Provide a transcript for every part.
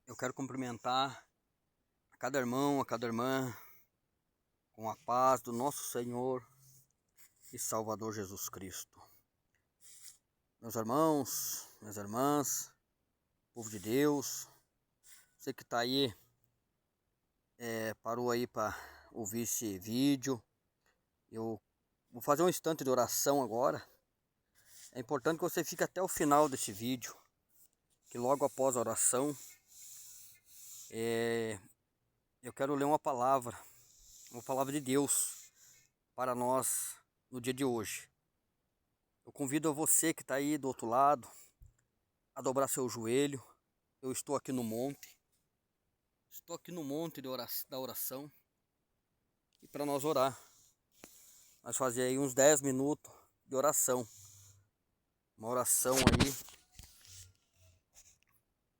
Eu quero cumprimentar a cada irmão, a cada irmã, com a paz do nosso Senhor e Salvador Jesus Cristo. Meus irmãos, minhas irmãs, povo de Deus, você que está aí, parou aí para ouvir esse vídeo. Eu vou fazer um instante de oração agora. É importante que você fique até o final desse vídeo, que logo após a oração, eu quero ler uma palavra de Deus para nós no dia de hoje. Eu convido a você que está aí do outro lado a dobrar seu joelho. Eu estou aqui no monte. Estou aqui no monte da oração. E para nós orar. Nós fazer aí uns 10 minutos de oração. Uma oração aí.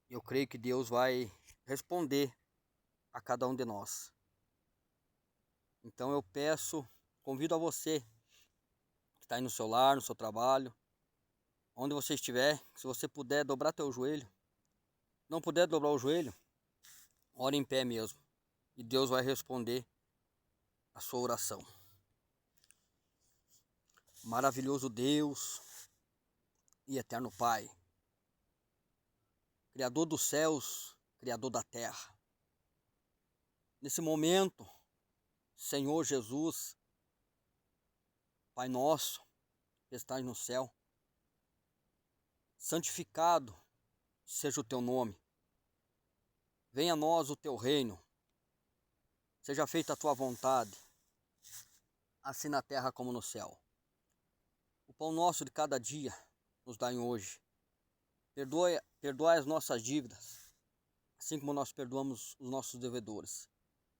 Eu creio que Deus vai responder a cada um de nós. Então eu convido a você que está aí no seu lar, no seu trabalho, onde você estiver, se você puder dobrar teu joelho. Não puder dobrar o joelho, ore em pé mesmo. E Deus vai responder a sua oração. Maravilhoso Deus e eterno Pai, Criador dos céus, Criador da terra. Nesse momento, Senhor Jesus, Pai nosso, que estás no céu, santificado seja o teu nome. Venha a nós o teu reino. Seja feita a tua vontade, assim na terra como no céu. O pão nosso de cada dia nos dai hoje. Perdoai as nossas dívidas, assim como nós perdoamos os nossos devedores.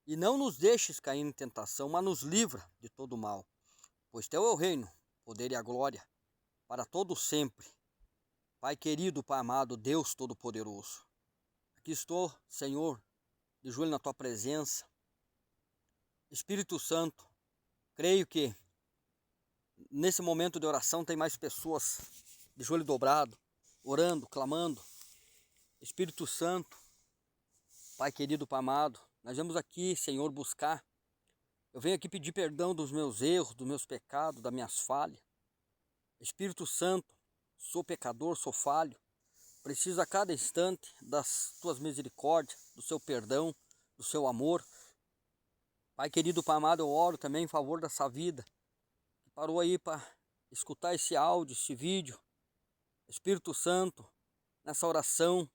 E não nos deixes cair em tentação, mas nos livra de todo o mal. Pois teu é o reino, o poder e a glória, para todo sempre. Pai querido, Pai amado, Deus Todo-Poderoso. Aqui estou, Senhor, de joelho na tua presença. Espírito Santo, creio que nesse momento de oração tem mais pessoas de joelho dobrado, orando, clamando. Espírito Santo, Pai querido, Pai amado, nós vamos aqui, Senhor, buscar. Eu venho aqui pedir perdão dos meus erros, dos meus pecados, das minhas falhas. Espírito Santo, sou pecador, sou falho. Preciso a cada instante das tuas misericórdias, do seu perdão, do seu amor. Pai querido, Pai amado, eu oro também em favor dessa vida que parou aí para escutar esse áudio, esse vídeo. Espírito Santo, nessa oração,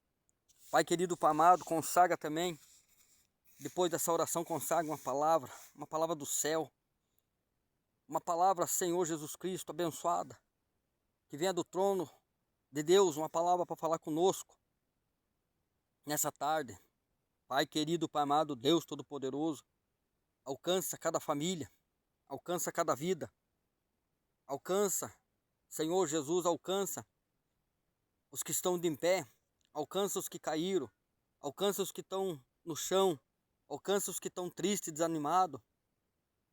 Pai querido, Pai amado, consagra também. Depois dessa oração, consagra uma palavra do céu. Uma palavra, Senhor Jesus Cristo, abençoada, que venha do trono de Deus, uma palavra para falar conosco nessa tarde. Pai querido, Pai amado, Deus Todo-Poderoso, alcança cada família, alcança cada vida, alcança, Senhor Jesus, alcança os que estão de pé, alcança os que caíram, alcança os que estão no chão, alcança os que estão tristes e desanimados,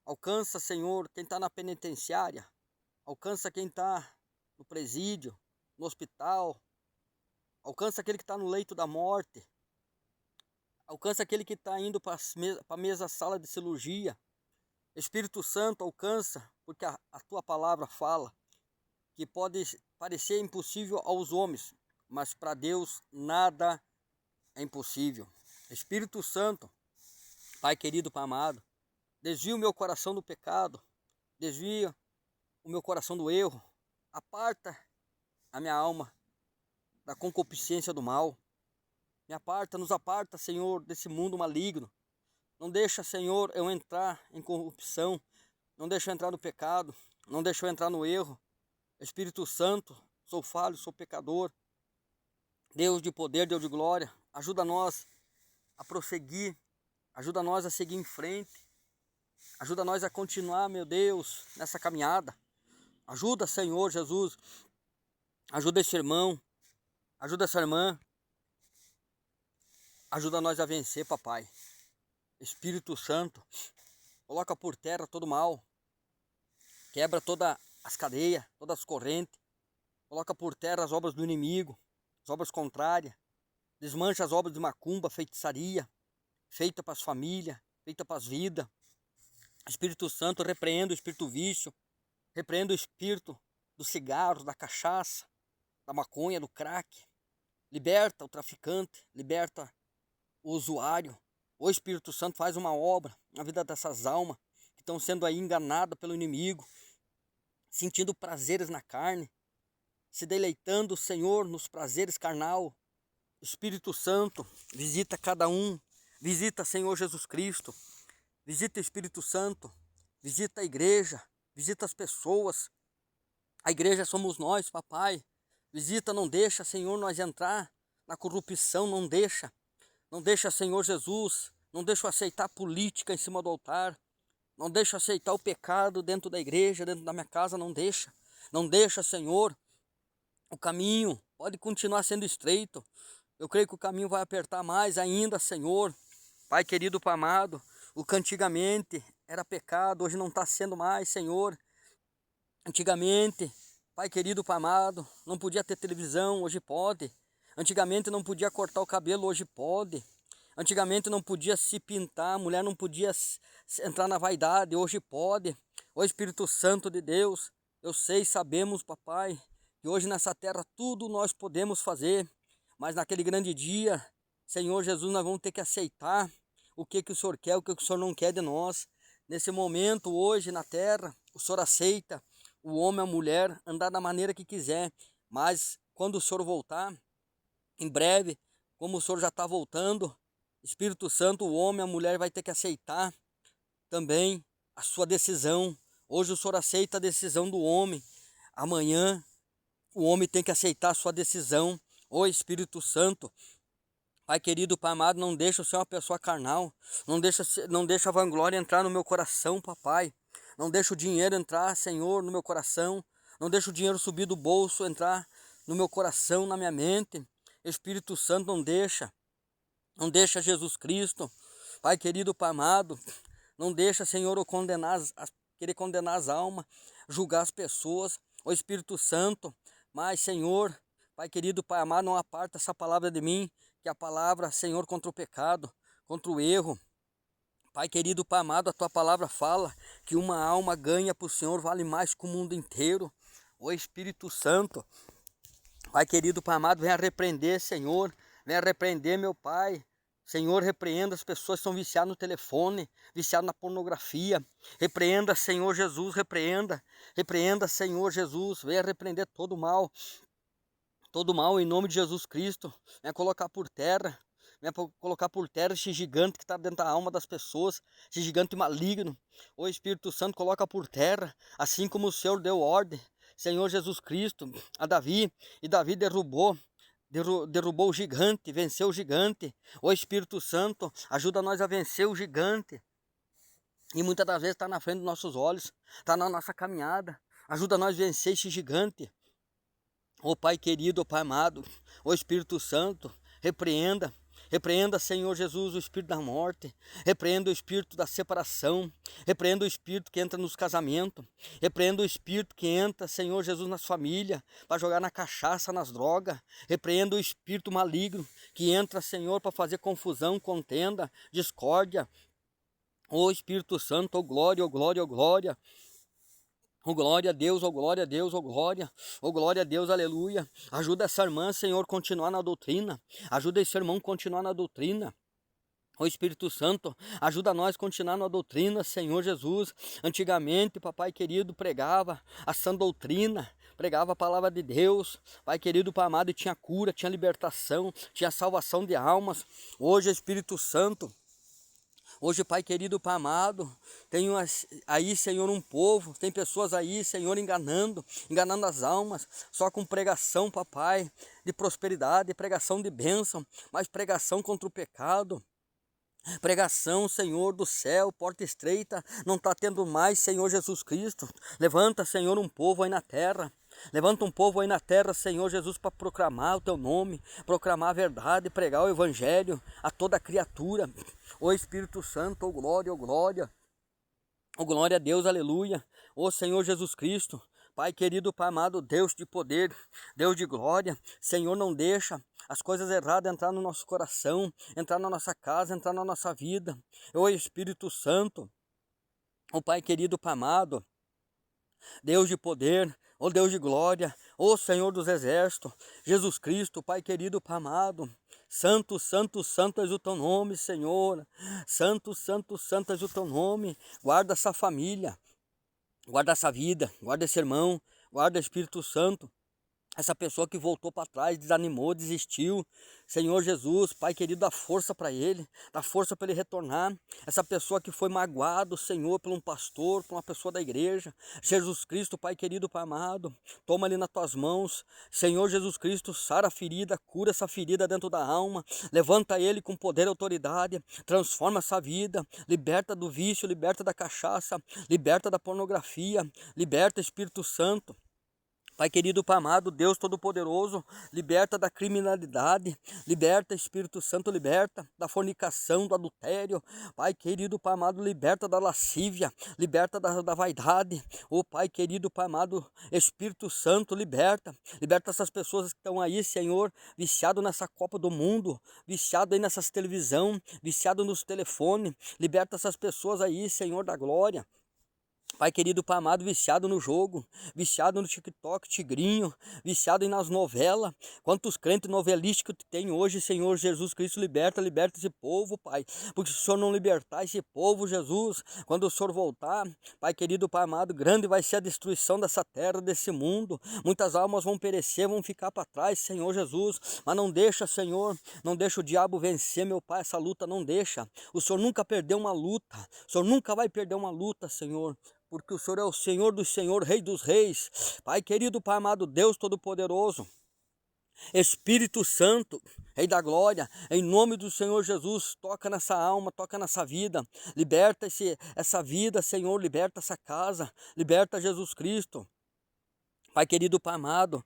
alcança, Senhor, quem está na penitenciária, alcança quem está no presídio, no hospital, alcança aquele que está no leito da morte, alcança aquele que está indo para a mesa sala de cirurgia. Espírito Santo, alcança, porque a tua palavra fala que pode parecer impossível aos homens, mas para Deus nada é impossível. Espírito Santo, Pai querido, Pai amado, desvia o meu coração do pecado, desvia o meu coração do erro, aparta a minha alma da concupiscência do mal, nos aparta, Senhor, desse mundo maligno. Não deixa, Senhor, eu entrar em corrupção, não deixa eu entrar no pecado, não deixa eu entrar no erro. Espírito Santo, sou falho, sou pecador. Deus de poder, Deus de glória, ajuda nós a prosseguir, ajuda nós a seguir em frente, ajuda nós a continuar, meu Deus, nessa caminhada. Ajuda, Senhor Jesus, ajuda esse irmão, ajuda essa irmã, ajuda nós a vencer, papai. Espírito Santo, coloca por terra todo mal, quebra todas as cadeias, todas as correntes, coloca por terra as obras do inimigo, as obras contrárias. Desmancha as obras de macumba, feitiçaria, feita para as famílias, feita para as vidas. Espírito Santo, repreenda o espírito vício, repreenda o espírito do cigarro, da cachaça, da maconha, do crack. Liberta o traficante, liberta o usuário. O Espírito Santo faz uma obra na vida dessas almas que estão sendo aí enganadas pelo inimigo, sentindo prazeres na carne, se deleitando, Senhor, nos prazeres carnal. Espírito Santo, visita cada um, visita, Senhor Jesus Cristo, visita o Espírito Santo, visita a igreja, visita as pessoas. A igreja somos nós, papai. Visita, não deixa, Senhor, nós entrar na corrupção, não deixa, Senhor Jesus, não deixa eu aceitar política em cima do altar, não deixa eu aceitar o pecado dentro da igreja, dentro da minha casa, não deixa, Senhor. O caminho pode continuar sendo estreito, eu creio que o caminho vai apertar mais ainda, Senhor. Pai querido, Pai amado, o que antigamente era pecado, hoje não está sendo mais, Senhor. Antigamente, Pai querido, Pai amado, não podia ter televisão, hoje pode. Antigamente não podia cortar o cabelo, hoje pode. Antigamente não podia se pintar, a mulher não podia entrar na vaidade, hoje pode. O Espírito Santo de Deus, eu sei, sabemos, papai, que hoje nessa terra tudo nós podemos fazer, mas naquele grande dia, Senhor Jesus, nós vamos ter que aceitar o que o Senhor quer, o que o Senhor não quer de nós. Nesse momento, hoje na terra, o Senhor aceita o homem, a mulher, andar da maneira que quiser, mas quando o Senhor voltar, em breve, como o Senhor já está voltando, Espírito Santo, o homem, a mulher vai ter que aceitar também a sua decisão. Hoje o Senhor aceita a decisão do homem, amanhã o homem tem que aceitar a sua decisão. Ô Espírito Santo, Pai querido, Pai amado, não deixa eu ser uma pessoa carnal, não deixa a vanglória entrar no meu coração, papai. Não deixa o dinheiro entrar, Senhor, no meu coração. Não deixa o dinheiro subir do bolso, entrar no meu coração, na minha mente. Espírito Santo, não deixa. Não deixa, Jesus Cristo. Pai querido, Pai amado, não deixa, Senhor, eu querer condenar as almas, julgar as pessoas. Ó Espírito Santo, mas, Senhor, Pai querido, Pai amado, não aparta essa palavra de mim, que é a palavra, Senhor, contra o pecado, contra o erro. Pai querido, Pai amado, a Tua palavra fala que uma alma ganha para o Senhor vale mais que o mundo inteiro. Ó Espírito Santo, Pai querido, Pai amado, venha repreender, Senhor, venha repreender, meu Pai. Senhor, repreenda as pessoas que estão viciadas no telefone, viciadas na pornografia. Repreenda, Senhor Jesus, repreenda, Senhor Jesus, venha repreender todo mal em nome de Jesus Cristo. Venha colocar por terra, esse gigante que está dentro da alma das pessoas, esse gigante maligno. O Espírito Santo, coloca por terra, assim como o Senhor deu ordem, Senhor Jesus Cristo, a Davi, e Davi derrubou o gigante, venceu o gigante. O Espírito Santo, ajuda nós a vencer o gigante. E muitas das vezes está na frente dos nossos olhos, está na nossa caminhada. Ajuda nós a vencer esse gigante. Ó Pai querido, ó Pai amado, ó Espírito Santo, repreenda, Senhor Jesus, o espírito da morte, repreenda o espírito da separação, repreenda o espírito que entra nos casamentos, repreenda o espírito que entra, Senhor Jesus, nas famílias, para jogar na cachaça, nas drogas, repreenda o espírito maligno que entra, Senhor, para fazer confusão, contenda, discórdia. Ó Espírito Santo, ó glória, ó glória, ó glória. Oh glória a Deus, oh glória a Deus, oh glória a Deus, aleluia. Ajuda essa irmã, Senhor, continuar na doutrina. Ajuda esse irmão continuar na doutrina. Ó Espírito Santo, ajuda nós a continuar na doutrina, Senhor Jesus. Antigamente, papai querido, pregava a sã doutrina, pregava a palavra de Deus. Pai querido, Pai amado, e tinha cura, tinha libertação, tinha salvação de almas. Hoje, Espírito Santo, hoje, Pai querido, Pai amado, tem aí, Senhor, um povo, tem pessoas aí, Senhor, enganando as almas, só com pregação, papai, de prosperidade, pregação de bênção, mas pregação contra o pecado. Pregação, Senhor do céu, porta estreita, não está tendo mais, Senhor Jesus Cristo. Levanta, Senhor, um povo aí na terra. Levanta um povo aí na terra, Senhor Jesus, para proclamar o Teu nome, proclamar a verdade, pregar o Evangelho a toda criatura. Ó Espírito Santo, ó glória, ó glória. Ó glória a Deus, aleluia. Ó Senhor Jesus Cristo, Pai querido, Pai amado, Deus de poder, Deus de glória, Senhor, não deixa as coisas erradas entrar no nosso coração, entrar na nossa casa, entrar na nossa vida. Ô Espírito Santo, ó Pai querido, Pai amado, Deus de poder, ó Deus de glória, ó Senhor dos exércitos, Jesus Cristo, Pai querido, Pai amado, Santo, santo, santo és o teu nome, Senhor. Santo, santo, santo és o teu nome. Guarda essa família, guarda essa vida, guarda esse irmão, guarda o Espírito Santo. Essa pessoa que voltou para trás, desanimou, desistiu. Senhor Jesus, Pai querido, dá força para ele, dá força para ele retornar. Essa pessoa que foi magoado, Senhor, por um pastor, por uma pessoa da igreja. Jesus Cristo, Pai querido, Pai amado, toma ele nas tuas mãos. Senhor Jesus Cristo, sara a ferida, cura essa ferida dentro da alma. Levanta ele com poder e autoridade, transforma essa vida, liberta do vício, liberta da cachaça, liberta da pornografia, liberta Espírito Santo. Pai querido, Pai amado, Deus Todo-Poderoso, liberta da criminalidade, liberta, Espírito Santo, liberta da fornicação, do adultério. Pai querido, Pai amado, liberta da lascívia, liberta da vaidade. Ô Pai querido, Pai amado, Espírito Santo, liberta essas pessoas que estão aí, Senhor, viciado nessa Copa do Mundo, viciado aí nessas televisão, viciado nos telefones. Liberta essas pessoas aí, Senhor da glória. Pai querido, Pai amado, viciado no jogo, viciado no TikTok, tigrinho, viciado nas novelas. Quantos crentes novelísticos tem hoje, Senhor Jesus Cristo, liberta esse povo, Pai. Porque se o Senhor não libertar esse povo, Jesus, quando o Senhor voltar, Pai querido, Pai amado, grande vai ser a destruição dessa terra, desse mundo. Muitas almas vão perecer, vão ficar para trás, Senhor Jesus. Mas não deixa, Senhor, não deixa o diabo vencer, meu Pai, essa luta não deixa. O Senhor nunca perdeu uma luta, o Senhor nunca vai perder uma luta, Senhor. Porque o Senhor é o Senhor dos Senhores, Rei dos Reis, Pai querido, Pai amado, Deus Todo-Poderoso, Espírito Santo, Rei da Glória, em nome do Senhor Jesus, toca nessa alma, toca nessa vida, liberta essa vida, Senhor, liberta essa casa, liberta Jesus Cristo. Pai querido, Pai amado,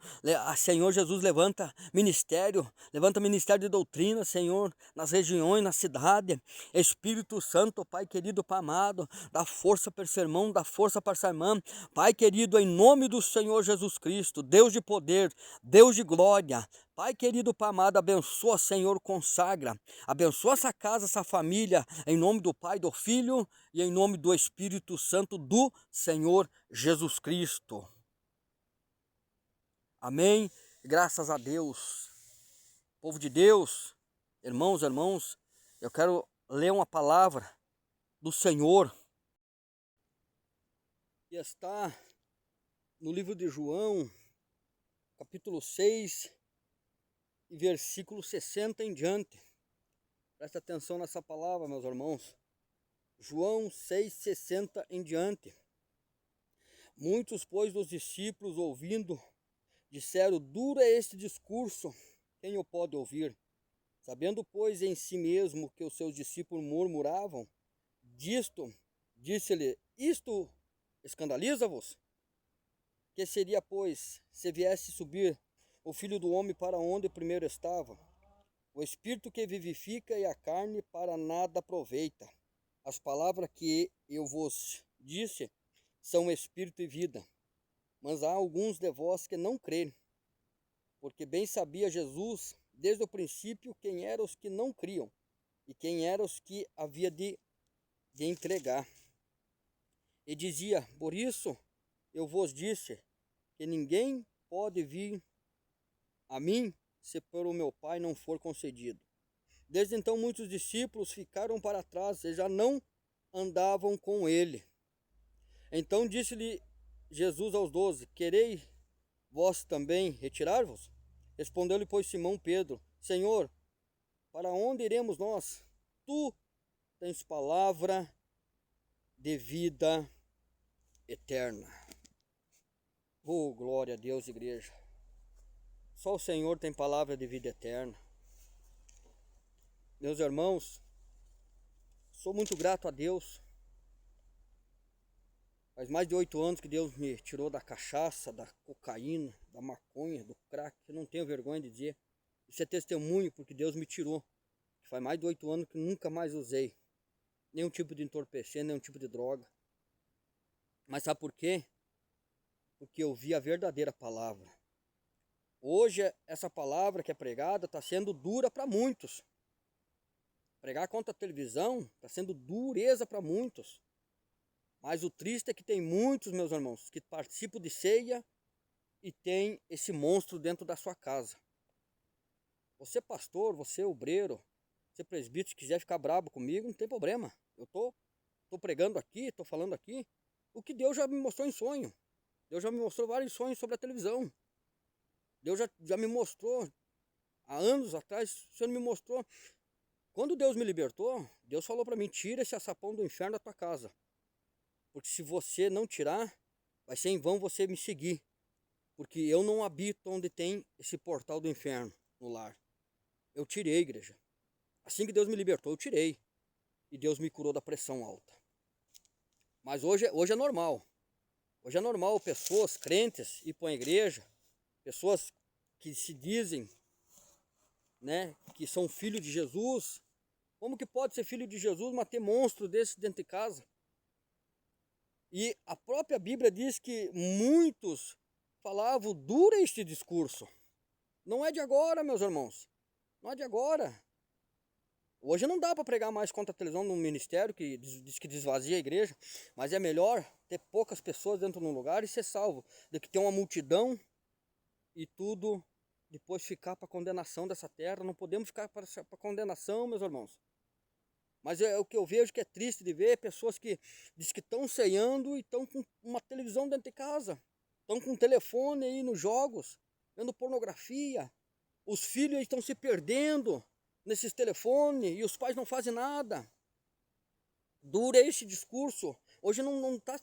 Senhor Jesus, levanta ministério de doutrina, Senhor, nas regiões, na cidade. Espírito Santo, Pai querido, Pai amado, dá força para esse irmão, dá força para essa irmã. Pai querido, em nome do Senhor Jesus Cristo, Deus de poder, Deus de glória. Pai querido, Pai amado, abençoa, Senhor, consagra. Abençoa essa casa, essa família, em nome do Pai, do Filho e em nome do Espírito Santo do Senhor Jesus Cristo. Amém? Graças a Deus. Povo de Deus, irmãos, eu quero ler uma palavra do Senhor que está no livro de João, capítulo 6, e versículo 60 em diante. Presta atenção nessa palavra, meus irmãos. João 6, 60 em diante. Muitos, pois, dos discípulos, ouvindo, disseram: duro é este discurso, quem o pode ouvir? Sabendo, pois, em si mesmo que os seus discípulos murmuravam disto, disse-lhe: isto escandaliza-vos? Que seria, pois, se viesse subir o Filho do Homem para onde primeiro estava? O Espírito que vivifica e a carne para nada aproveita. As palavras que eu vos disse são Espírito e vida. Mas há alguns de vós que não creem, porque bem sabia Jesus desde o princípio quem eram os que não criam e quem eram os que havia de entregar. E dizia: por isso eu vos disse que ninguém pode vir a mim se por o meu Pai não for concedido. Desde então muitos discípulos ficaram para trás e já não andavam com ele. Então disse-lhe Jesus aos 12: quereis vós também retirar-vos? Respondeu-lhe, pois, Simão Pedro: Senhor, para onde iremos nós? Tu tens palavra de vida eterna. Oh, glória a Deus, igreja. Só o Senhor tem palavra de vida eterna. Meus irmãos, sou muito grato a Deus. Faz mais de 8 anos que Deus me tirou da cachaça, da cocaína, da maconha, do crack. Eu não tenho vergonha de dizer. Isso é testemunho porque Deus me tirou. Faz mais de 8 anos que nunca mais usei nenhum tipo de entorpecente, nenhum tipo de droga. Mas sabe por quê? porque eu vi a verdadeira palavra. Hoje, essa palavra que é pregada está sendo dura para muitos. Pregar contra a televisão está sendo dureza para muitos. Mas o triste é que tem muitos, meus irmãos, que participam de ceia e tem esse monstro dentro da sua casa. Você pastor, você obreiro, você presbítero, se quiser ficar bravo comigo, não tem problema. Eu tô pregando aqui, tô falando aqui o que Deus já me mostrou em sonho. Deus já me mostrou vários sonhos sobre a televisão. Deus já me mostrou, há anos atrás, o Senhor me mostrou. Quando Deus me libertou, Deus falou para mim, tira esse açapão do inferno da tua casa. Porque se você não tirar, vai ser em vão você me seguir. Porque eu não habito onde tem esse portal do inferno, no lar. Eu tirei, igreja. Assim que Deus me libertou, eu tirei. E Deus me curou da pressão alta. Mas hoje é normal. Hoje é normal pessoas crentes ir para a igreja, pessoas que se dizem, né, que são filhos de Jesus. Como que pode ser filho de Jesus, mas ter monstro desse dentro de casa? E a própria Bíblia diz que muitos falavam, dura este discurso. Não é de agora, meus irmãos. Não é de agora. Hoje não dá para pregar mais contra a televisão num ministério que diz que desvazia a igreja, mas é melhor ter poucas pessoas dentro de um lugar e ser salvo, do que ter uma multidão e tudo depois ficar para condenação dessa terra. Não podemos ficar para condenação, meus irmãos. Mas é o que eu vejo que é triste de ver, pessoas que diz que estão ceando e estão com uma televisão dentro de casa. Estão com um telefone aí nos jogos, vendo pornografia. Os filhos estão se perdendo nesses telefones e os pais não fazem nada. Dura esse discurso. Hoje não tá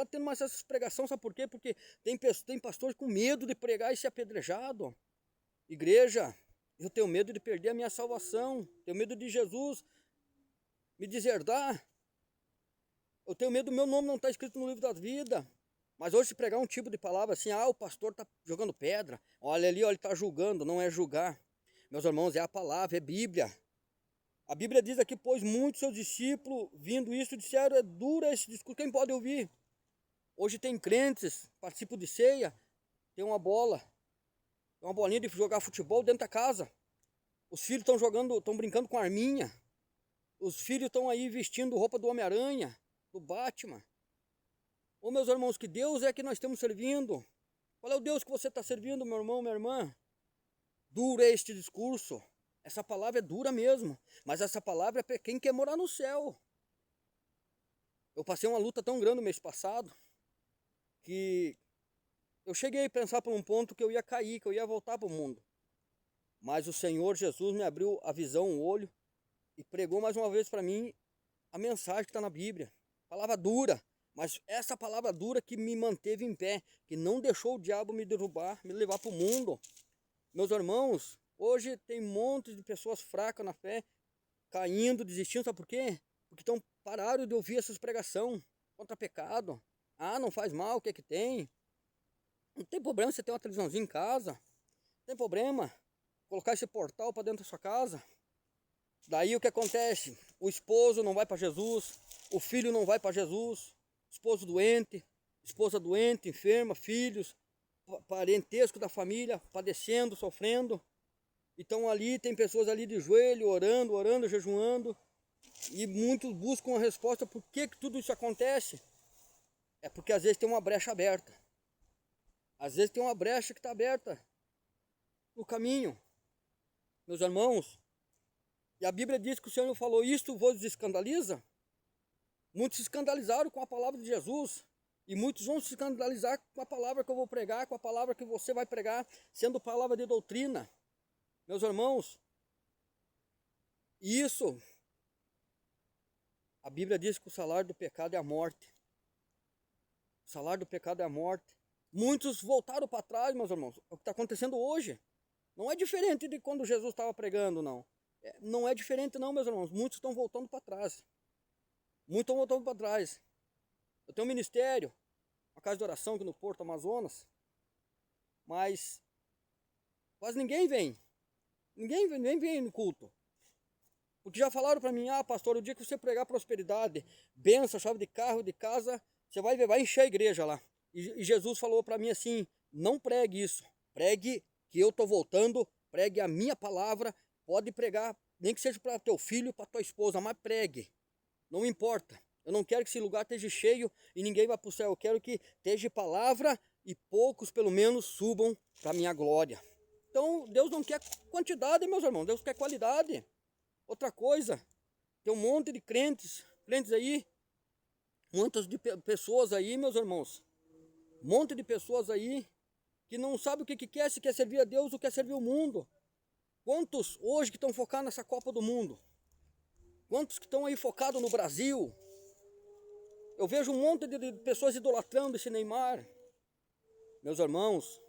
tendo mais essa pregação, sabe por quê? Porque tem pastores com medo de pregar e ser apedrejado. Igreja, eu tenho medo de perder a minha salvação, tenho medo de Jesus me deserdar. Eu tenho medo do meu nome não estar escrito no livro da vida. Mas hoje se pregar um tipo de palavra assim, o pastor está jogando pedra, olha ali, ele está julgando, não é julgar. Meus irmãos, é a palavra, é Bíblia. A Bíblia diz aqui, pois muitos seus discípulos, vindo isso, disseram, é dura esse discurso, quem pode ouvir? Hoje tem crentes, participam de ceia, tem uma bolinha de jogar futebol dentro da casa. Os filhos estão brincando com arminha. Os filhos estão aí vestindo roupa do Homem-Aranha, do Batman. Ô meus irmãos, que Deus é que nós estamos servindo? Qual é o Deus que você está servindo, meu irmão, minha irmã? Duro é este discurso. Essa palavra é dura mesmo. Mas essa palavra é para quem quer morar no céu. Eu passei uma luta tão grande no mês passado, que eu cheguei a pensar por um ponto que eu ia cair, que eu ia voltar para o mundo. Mas o Senhor Jesus me abriu a visão, o olho, e pregou mais uma vez para mim a mensagem que está na Bíblia. Palavra dura, mas essa palavra dura que me manteve em pé, que não deixou o diabo me derrubar, me levar para o mundo. Meus irmãos, hoje tem um monte de pessoas fracas na fé, caindo, desistindo, sabe por quê? Porque pararam de ouvir essas pregações contra pecado. Não faz mal, o que é que tem? Não tem problema você ter uma televisãozinha em casa, não tem problema colocar esse portal para dentro da sua casa. Daí o que acontece? O esposo não vai para Jesus, o filho não vai para Jesus, esposo doente, esposa doente, enferma, filhos, parentesco da família, padecendo, sofrendo. Então ali tem pessoas ali de joelho, orando, jejuando, e muitos buscam a resposta por que tudo isso acontece. É porque às vezes tem uma brecha aberta. Às vezes tem uma brecha que está aberta no caminho. Meus irmãos, e a Bíblia diz que o Senhor falou, isto vos escandaliza? Muitos se escandalizaram com a palavra de Jesus. E muitos vão se escandalizar com a palavra que eu vou pregar, com a palavra que você vai pregar, sendo palavra de doutrina. Meus irmãos, isso, a Bíblia diz que o salário do pecado é a morte. O salário do pecado é a morte. Muitos voltaram para trás, meus irmãos. É o que está acontecendo hoje. Não é diferente de quando Jesus estava pregando, não. Não é diferente não, meus irmãos. Muitos estão voltando para trás. Muitos estão voltando para trás. Eu tenho um ministério, uma casa de oração aqui no Porto Amazonas, mas quase ninguém vem. Ninguém vem no culto. Porque já falaram para mim, pastor, o dia que você pregar prosperidade, bênção, chave de carro, de casa, você vai encher a igreja lá. E Jesus falou para mim assim, não pregue isso, pregue que eu estou voltando, pregue a minha palavra, pode pregar, nem que seja para teu filho, para tua esposa, mas pregue, não importa. Eu não quero que esse lugar esteja cheio e ninguém vá para o céu, eu quero que esteja palavra e poucos pelo menos subam para a minha glória. Então Deus não quer quantidade, meus irmãos, Deus quer qualidade. Outra coisa, tem um monte de crentes aí, muitas de pessoas aí, meus irmãos, um monte de pessoas aí que não sabem o que quer, se quer servir a Deus ou quer servir o mundo. Quantos hoje que estão focados nessa Copa do Mundo? Quantos que estão aí focados no Brasil? Eu vejo um monte de pessoas idolatrando esse Neymar. Meus irmãos,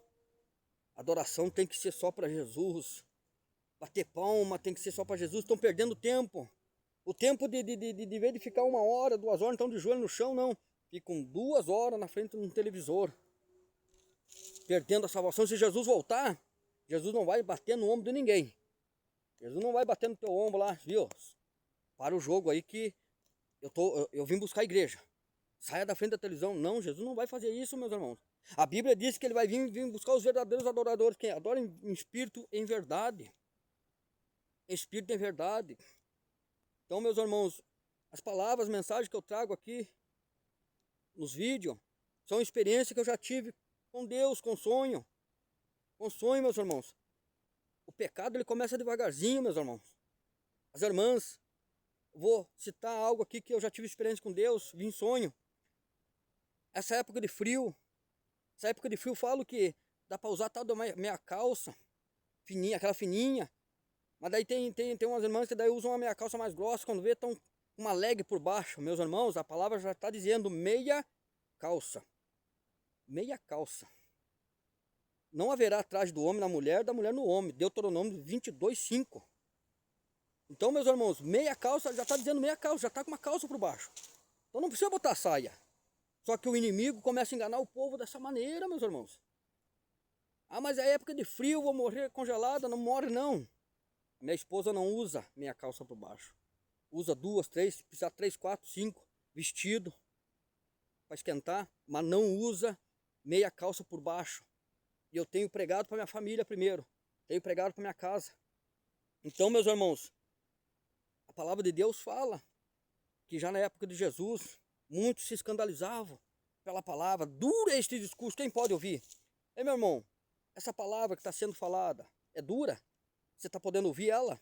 adoração tem que ser só para Jesus. Bater palma tem que ser só para Jesus. Estão perdendo tempo. O tempo de vez de ficar 1 hora, 2 horas, então de joelho no chão, não. Ficam 2 horas na frente de um televisor. Perdendo a salvação. Se Jesus voltar, Jesus não vai bater no ombro de ninguém. Jesus não vai bater no teu ombro lá, viu? Para o jogo aí que eu vim buscar a igreja. Saia da frente da televisão. Não, Jesus não vai fazer isso, meus irmãos. A Bíblia diz que ele vai vir buscar os verdadeiros adoradores, quem adora em espírito e em verdade. Em espírito e em verdade. Então, meus irmãos, as palavras, as mensagens que eu trago aqui nos vídeos são experiências que eu já tive com Deus, com sonho. Com sonho, meus irmãos. O pecado, ele começa devagarzinho, meus irmãos. As irmãs, vou citar algo aqui que eu já tive experiência com Deus, vi em sonho. Essa época de frio, falo que dá para usar tal da meia calça, fininha, aquela fininha. Mas daí tem umas irmãs que daí usam uma meia calça mais grossa, quando vê estão com uma leg por baixo. Meus irmãos, a palavra já está dizendo meia calça. Meia calça. Não haverá traje do homem na mulher, da mulher no homem. Deuteronômio 22:5. Então, meus irmãos, meia calça, já está dizendo meia calça, já está com uma calça por baixo. Então não precisa botar saia. Só que o inimigo começa a enganar o povo dessa maneira, meus irmãos. Ah, mas é época de frio, vou morrer congelada. Não morre, não. Minha esposa não usa meia calça por baixo. Usa 2, 3, se precisar 3, 4, 5 vestido para esquentar, mas não usa meia calça por baixo. E eu tenho pregado para minha família primeiro. Tenho pregado para minha casa. Então, meus irmãos, a palavra de Deus fala que já na época de Jesus, muitos se escandalizavam pela palavra. Dura este discurso, quem pode ouvir? Ei, meu irmão, essa palavra que está sendo falada é dura? Você está podendo ouvir ela?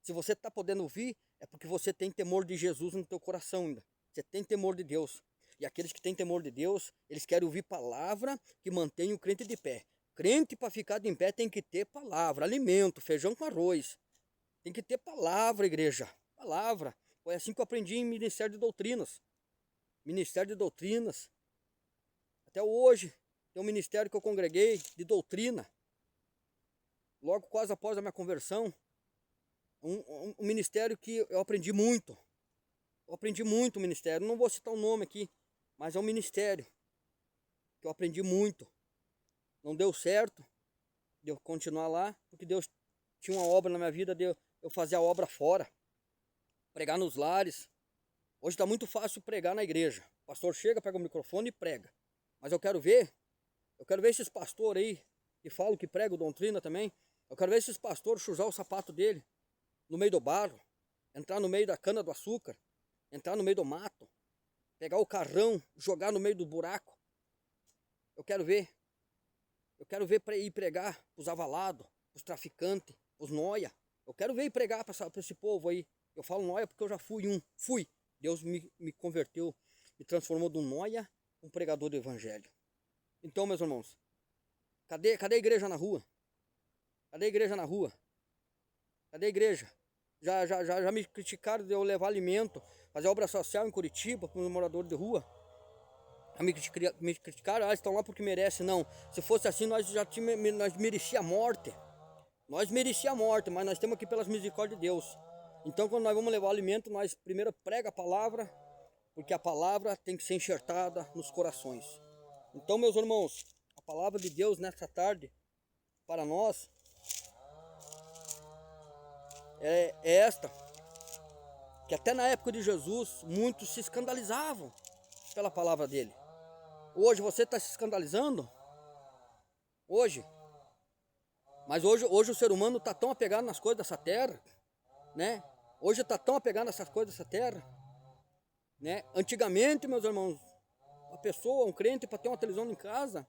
Se você está podendo ouvir, é porque você tem temor de Jesus no teu coração ainda. Você tem temor de Deus. E aqueles que têm temor de Deus, eles querem ouvir palavra que mantém o crente de pé. Crente, para ficar de pé, tem que ter palavra, alimento, feijão com arroz. Tem que ter palavra, igreja. Palavra. Foi assim que eu aprendi em Ministério de Doutrinas. Ministério de Doutrinas. Até hoje, tem um ministério que eu congreguei de doutrina. Logo quase após a minha conversão, um ministério que eu aprendi muito. Eu aprendi muito o ministério. Não vou citar o nome aqui, mas é um ministério que eu aprendi muito. Não deu certo de eu continuar lá, porque Deus tinha uma obra na minha vida de eu fazer a obra fora. Pregar nos lares. Hoje está muito fácil pregar na igreja. O pastor chega, pega o microfone e prega. Mas eu quero ver esses pastores aí, que falam que pregam doutrina também. Eu quero ver esses pastores sujar o sapato dele, no meio do barro, entrar no meio da cana do açúcar, entrar no meio do mato, pegar o carrão, jogar no meio do buraco. Eu quero ver para ir pregar para os avalados, para os traficantes, para os noia. Eu quero ver ir pregar para esse povo aí. Eu falo noia porque eu já fui. Deus me converteu, me transformou de um noia, um pregador do evangelho. Então, meus irmãos, cadê a igreja na rua? Cadê a igreja na rua? Cadê a igreja? Já me criticaram de eu levar alimento, fazer obra social em Curitiba para os moradores de rua. Já me criticaram, estão lá porque merecem. Não, se fosse assim, nós merecia a morte. Nós merecia a morte, mas nós temos aqui pelas misericórdias de Deus. Então, quando nós vamos levar alimento, nós primeiro prega a palavra, porque a palavra tem que ser enxertada nos corações. Então, meus irmãos, a palavra de Deus nessa tarde, para nós, é esta, que até na época de Jesus, muitos se escandalizavam pela palavra dele. Hoje você está se escandalizando? Hoje. Mas hoje o ser humano está tão apegado nas coisas dessa terra, né? Hoje está tão apegado nessas coisas dessa terra, né? Antigamente, meus irmãos, uma pessoa, um crente, para ter uma televisão em casa,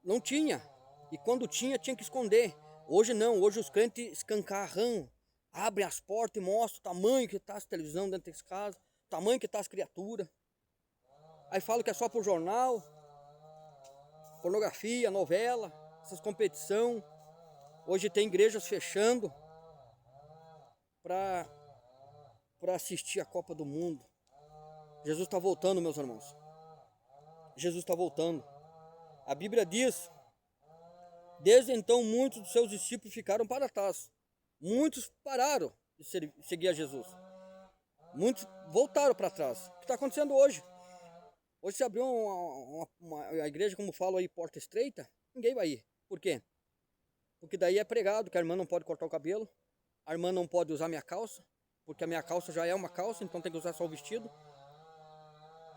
não tinha. E quando tinha que esconder. Hoje não, hoje os crentes escancarram, abrem as portas e mostram o tamanho que está a televisão dentro desse casa, o tamanho que está as criaturas. Aí falam que é só por jornal, pornografia, novela, essas competição. Hoje tem igrejas fechando para assistir a Copa do Mundo. Jesus está voltando, meus irmãos. Jesus está voltando. A Bíblia diz: desde então muitos dos seus discípulos ficaram para trás. Muitos pararam de seguir a Jesus. Muitos voltaram para trás. O que está acontecendo hoje? Hoje se abriu uma igreja, como falo aí, porta estreita, ninguém vai ir. Por quê? Porque daí é pregado que a irmã não pode cortar o cabelo, a irmã não pode usar minha calça, porque a minha calça já é uma calça, então tem que usar só o vestido.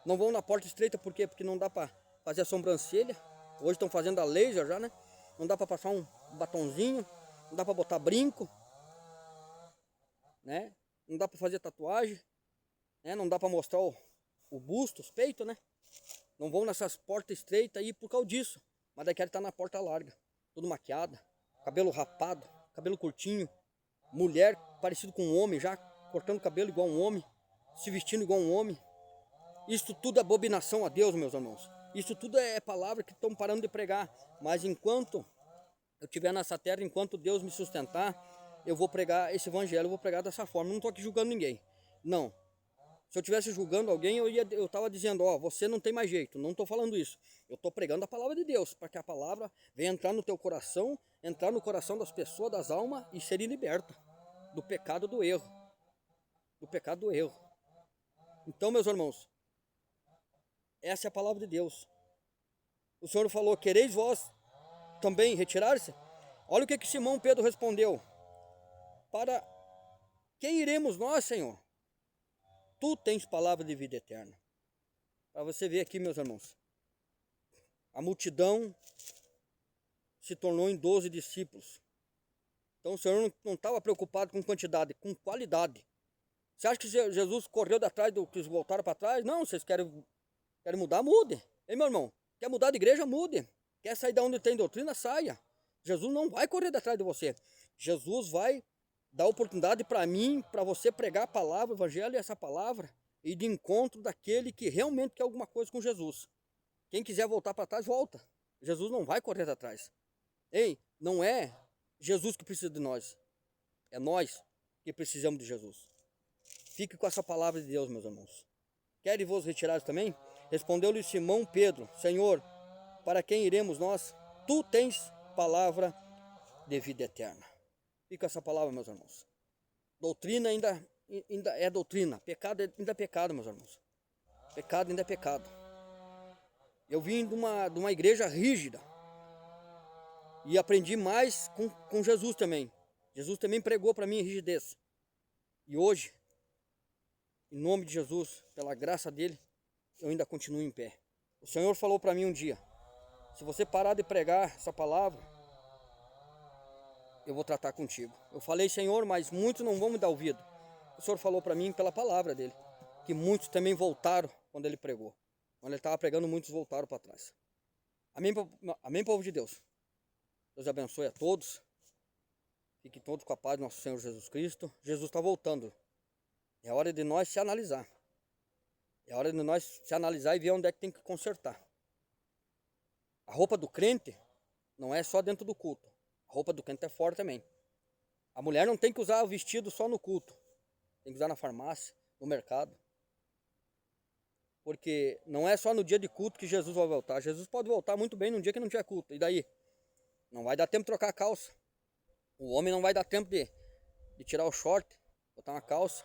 Não vão na porta estreita, por quê? Porque não dá para fazer a sobrancelha. Hoje estão fazendo a laser já, né? Não dá para passar um batonzinho, não dá para botar brinco, né? Não dá para fazer tatuagem, né? Não dá para mostrar o busto, os peitos, né? Não vão nessas portas estreitas aí por causa disso. Mas daí quer estar na porta larga, tudo maquiada, cabelo rapado, cabelo curtinho, mulher parecido com um homem já, cortando cabelo igual um homem, se vestindo igual um homem. Isso tudo é abominação a Deus, meus irmãos. Isso tudo é palavra que estão parando de pregar. Mas enquanto eu estiver nessa terra, enquanto Deus me sustentar, eu vou pregar esse evangelho, eu vou pregar dessa forma. Eu não estou aqui julgando ninguém. Não. Se eu estivesse julgando alguém, eu estava dizendo, ó, você não tem mais jeito. Não estou falando isso. Eu estou pregando a palavra de Deus, para que a palavra venha entrar no teu coração, entrar no coração das pessoas, das almas, e serem libertas do pecado do erro. Do pecado do erro. Então, meus irmãos, essa é a palavra de Deus. O Senhor falou, quereis vós também retirar-se? Olha o que Simão Pedro respondeu. Para quem iremos nós, Senhor? Tu tens palavra de vida eterna. Para você ver aqui, meus irmãos. A multidão se tornou em 12 discípulos. Então o Senhor não estava preocupado com quantidade, com qualidade. Você acha que Jesus correu atrás do que eles voltaram para trás? Não, vocês querem mudar? Mude. Ei, meu irmão, quer mudar de igreja? Mude. Quer sair de onde tem doutrina? Saia. Jesus não vai correr atrás de você. Jesus vai dar oportunidade para mim, para você pregar a palavra, o evangelho e essa palavra, e de encontro daquele que realmente quer alguma coisa com Jesus. Quem quiser voltar para trás, volta. Jesus não vai correr atrás. Ei, não é Jesus que precisa de nós. É nós que precisamos de Jesus. Fique com essa palavra de Deus, meus irmãos. Querem vos retirar também? Respondeu-lhe Simão Pedro, Senhor, para quem iremos nós? Tu tens palavra de vida eterna. Fica essa palavra, meus irmãos. Doutrina ainda é doutrina. Pecado ainda é pecado, meus irmãos. Pecado ainda é pecado. Eu vim de uma igreja rígida. E aprendi mais com Jesus também. Jesus também pregou para mim rigidez. E hoje, em nome de Jesus, pela graça dele, eu ainda continuo em pé. O Senhor falou para mim um dia, se você parar de pregar essa palavra, eu vou tratar contigo. Eu falei, Senhor, mas muitos não vão me dar ouvido. O Senhor falou para mim pela palavra dele, que muitos também voltaram quando ele pregou. Quando ele estava pregando, muitos voltaram para trás. Amém, povo de Deus. Deus abençoe a todos. Fiquem todos com a paz do nosso Senhor Jesus Cristo. Jesus está voltando. É hora de nós se analisar. É hora de nós se analisar e ver onde é que tem que consertar. A roupa do crente não é só dentro do culto. A roupa do crente é fora também. A mulher não tem que usar o vestido só no culto. Tem que usar na farmácia, no mercado. Porque não é só no dia de culto que Jesus vai voltar. Jesus pode voltar muito bem num dia que não tiver culto. E daí? Não vai dar tempo de trocar a calça. O homem não vai dar tempo de tirar o short, botar uma calça.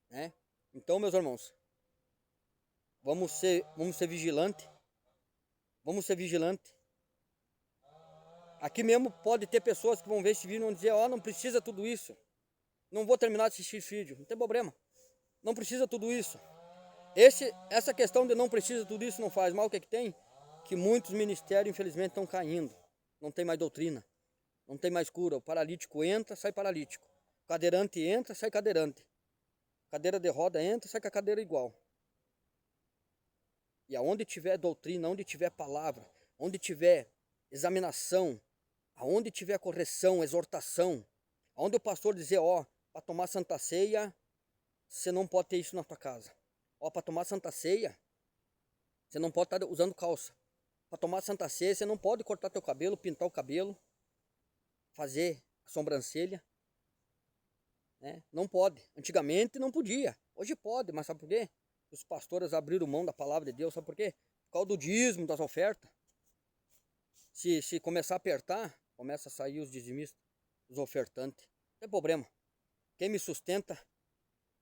Né? Então, meus irmãos, vamos ser vigilantes. Vamos ser vigilantes. Aqui mesmo pode ter pessoas que vão ver esse vídeo e vão dizer, ó, não precisa tudo isso. Não vou terminar de assistir esse vídeo, não tem problema. Não precisa tudo isso. Essa questão de não precisa tudo isso, não faz mal, o que que tem? Que muitos ministérios, infelizmente, estão caindo. Não tem mais doutrina, não tem mais cura. O paralítico entra, sai paralítico. O cadeirante entra, sai cadeirante. Cadeira de roda entra, sai com a cadeira igual. E aonde tiver doutrina, onde tiver palavra, onde tiver examinação, aonde tiver correção, exortação, aonde o pastor dizer, ó, para tomar Santa Ceia, você não pode ter isso na tua casa. Ó, para tomar Santa Ceia, você não pode estar usando calça. Para tomar Santa Ceia, você não pode cortar teu cabelo, pintar o cabelo, fazer a sobrancelha, né? Não pode. Antigamente não podia. Hoje pode, mas sabe por quê? Os pastores abriram mão da palavra de Deus, sabe por quê? Por causa do dízimo, das ofertas. Se começar a apertar, começa a sair os dizimistas, os ofertantes. Não tem problema. Quem me sustenta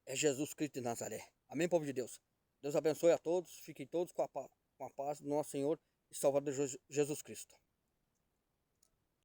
é Jesus Cristo de Nazaré. Amém, povo de Deus? Deus abençoe a todos. Fiquem todos com a paz do nosso Senhor e Salvador Jesus Cristo.